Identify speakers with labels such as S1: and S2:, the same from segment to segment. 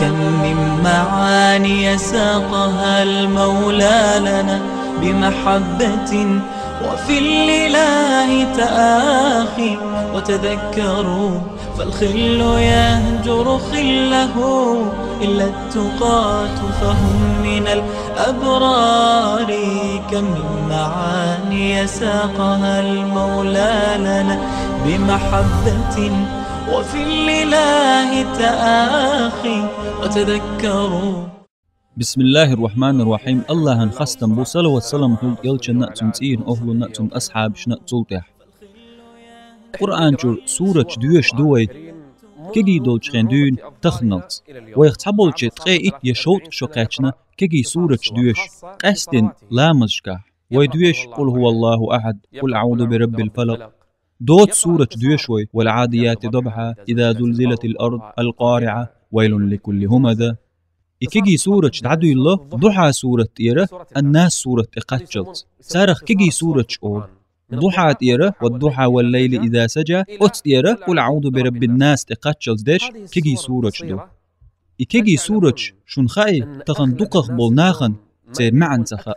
S1: كم من معاني ساقها المولى لنا بمحبة وفي الإله تآخي. وتذكروا فالخل يهجر خله إلا التقاة فهم من الأبرار. كم من معاني ساقها المولى لنا بمحبة وفي الإله تآخي. وتذكروا.
S2: بسم الله الرحمن الرحيم. الله هنخستم بو صلوة والسلام حول يلچن نأتم تين أهل نأتم أصحاب شنأ تلتح قرآن جر سورة دوش دوي كجي دولش خندون تخنلت ويختبول تقيت يشوط شقاتنا كجي سورة دوش قستن لامزشكا ويدوش قل هو الله أحد قل أعوذ برب الفلق دوت سورة دوشوي والعاديات ضبحا إذا زلزلت الأرض القارعة ويل لكل همذا. إكيجي سورة عدو الله ضحى سورة إيرة الناس سورة إقاتشلت سارخ كيجي سورة أول ضحى إيرة والضحى والليل إذا سجى أت إيرة قل أعوذ برب الناس إقاتشلت ديش كيجي سورة دو إكيجي سورة شنخاي تخن دقخ بولناخن تير معن تخا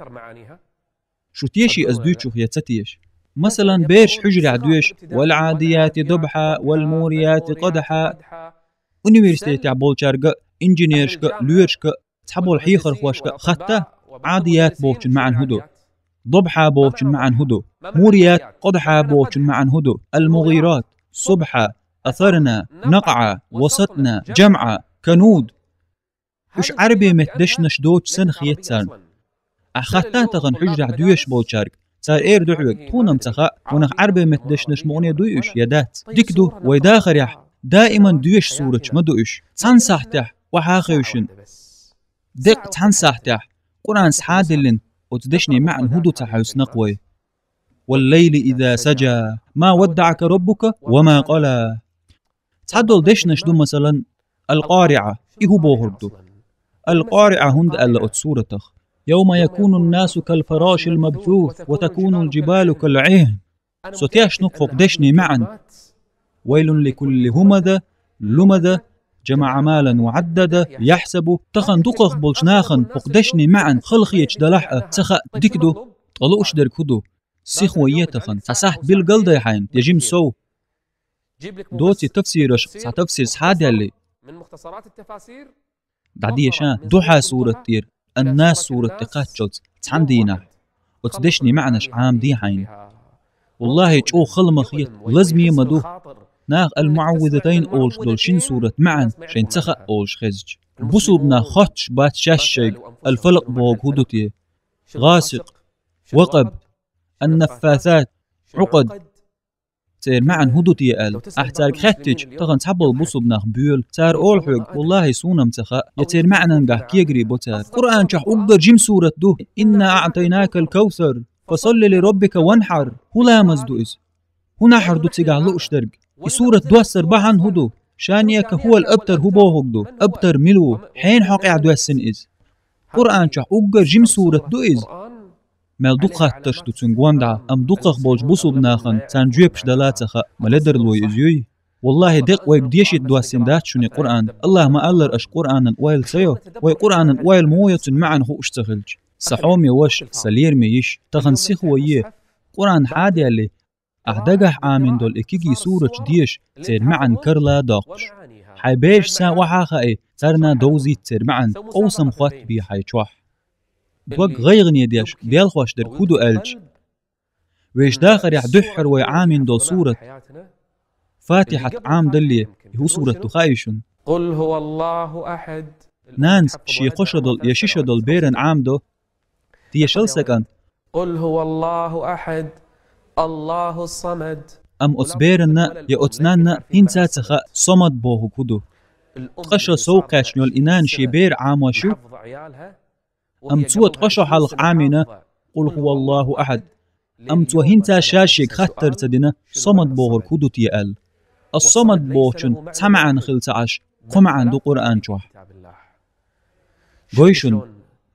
S2: شو تيشي أزدوشو هي تتيش مثلا بيرش حجر عدوش والعاديات ضبحا والموريات قدحا universiteti عبولشارقا انجينيرشكا لويرشكا تحبول الحيخر خواشكا خطة عاديات بوشن معن هدو ضبحا بوشن معن هدو موريات قدحا بوشن معن هدو المغيرات صبحا أثرنا نقعا وسطنا جمعا كنود وش عربي متدشنش دوش سنخيت سان أخطة تغن حجر عدوش بولشارق صار إير دعوك تونم تخا ونخ عربي متدشنش مغني دويش يدات ديكدو ويداخر يح دائما دوش سورة مدوش تنصحتح وحاخيوشن دق تنصحتح قرآن سحادلن وتدشني معن هدو تحيوس نقوي والليل إذا سجى ما ودعك ربك وما قلى تحدل دشنش دو مثلا القارعة إيهو بوهردو القارعة هند ألا أتسورتخ يوم يكون الناس كالفراش المبثوث وتكون الجبال كالعهن ستياش نقفق دشني معن ويل لكل همذا لمذا جمع مالا وعدد يحسب تخن دقخ بولشناخن فقدشني معا خلخيش دلحة تخا ديكدو طلوش دركدو سيخوية تخن تساحت بالقلد يحين يجيم سو دوتي تفسيرش تفسير سحاد يلي
S3: من مختصرات التفاسير
S2: دعدي شان دوحة سورة تير الناس سورة تقاتشلت تحندينا وتدشني معناش عام دي حين والله جو خلمخيت لازمي مدو ناغ المعوذتين أولش دولشين سورة معن شين تخا أولش خزج بصوبنا خطش بات شاشيق الفلق بوغ هدوتي غاسق وقب النفاثات عقد تير معن هدوتي قال أحتاج خاتج تغن تحبل بصوبنا بيول تار أول حق والله سونم تخا يتير معنا نقح كيقري بوتار قرآن شح أقدر جيم سورة دو إنا أعطيناك الكوثر فصل لربك وانحر هلا مزدوئز هنا حردو تيقع لؤش درق سورة دوسر بحن هدو شانيك هو الأبتر هبو هكدو أبتر ملو حين حقع دوسن إز قرآن شح أقر جيم سورة دو إز مال دوقات تشتو تنقوان دا أم دوقخ بولج بوصو بناخن تان جويبش دلاتخا ملدر لوي إزيوي والله دق ويبديش دوسن دات شوني قرآن الله ما ألر أش قرآن ويل سيو وي قرآن ويل موية معن هو اشتغلج صحومي وش سلير ميش تغن سيخويه قرآن حادي اللي أحدقح آمن دول إكيجي سورة ديش تير معن كرلا داقش حي بيش سا وحاخا ترنا دوزي تير معن قوسم خوات بي حي چوح دوق غيغني ديش ديال خوش در كودو ألج ويش داخر يحدحر وي آمن دول سورة فاتحة عام دلي هو سورة تخايشن
S3: قل هو الله أحد
S2: نانس شي خوش دول يشيش دول بيرن عام دو تيشل سكن
S3: قل هو الله أحد الله الصمد
S2: أم أتبيرنا يا أتنانا إنسا تخا صمد بوهو كدو تقشى سوقاش نيول إنان شبير عام وشو أم تو تقشى حلق عامنا قل هو الله أحد أم تو هنتا شاشيك خطر تدنا صمد بوهو كدو تيال الصمد بوهشن تمعن خلت عش قمعن دو قرآن جوح قويشن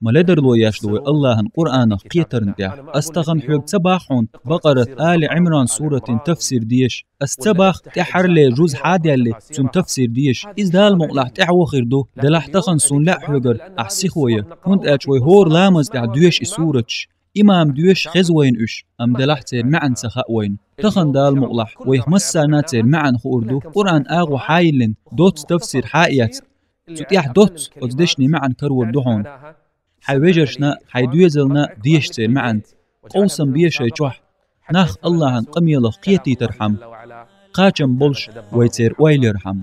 S2: ملدر لو ياشلو الله قرآن قيترن تاع استغن حيق تباحون بقرة آل عمران سورة تفسير ديش استباخ تحر لي جوز حادي اللي سن تفسير ديش إز دال مقلح تعو خيردو دلح تخن سن لا حيقر أحسي خويا كنت أجوي هور لامز تاع دويش سورتش إمام دويش خزوين إش أم دلح تير معن سخاوين تخن دال مقلح ويخ مسانا تير معن خوردو قرآن آغو حايلن دوت تفسير حائيات تتيح دوت وتدشني معن كرور دهون حيوجرشنا حيدويزلنا ديش تير معن قوسم بيشي جوح ناخ الله قميلة قيتي ترحم قاچم بولش ويتير ويل يرحم